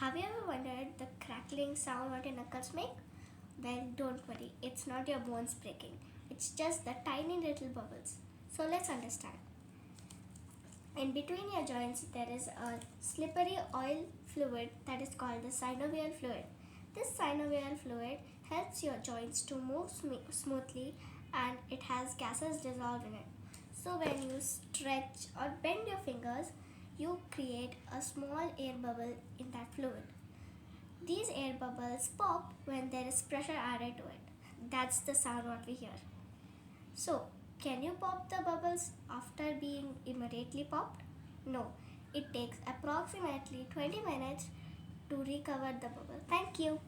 Have you ever wondered the crackling sound what your knuckles make? Well, don't worry, it's not your bones breaking. It's just the tiny little bubbles. So let's understand. In between your joints, there is a slippery oil fluid that is called the synovial fluid. This synovial fluid helps your joints to move smoothly and it has gases dissolved in it. So when you stretch or bend your fingers, you create a small air bubble in that fluid. These air bubbles pop when there is pressure added to it. That's the sound what we hear. So, can you pop the bubbles after being immediately popped? No, it takes approximately 20 minutes to recover the bubble. Thank you.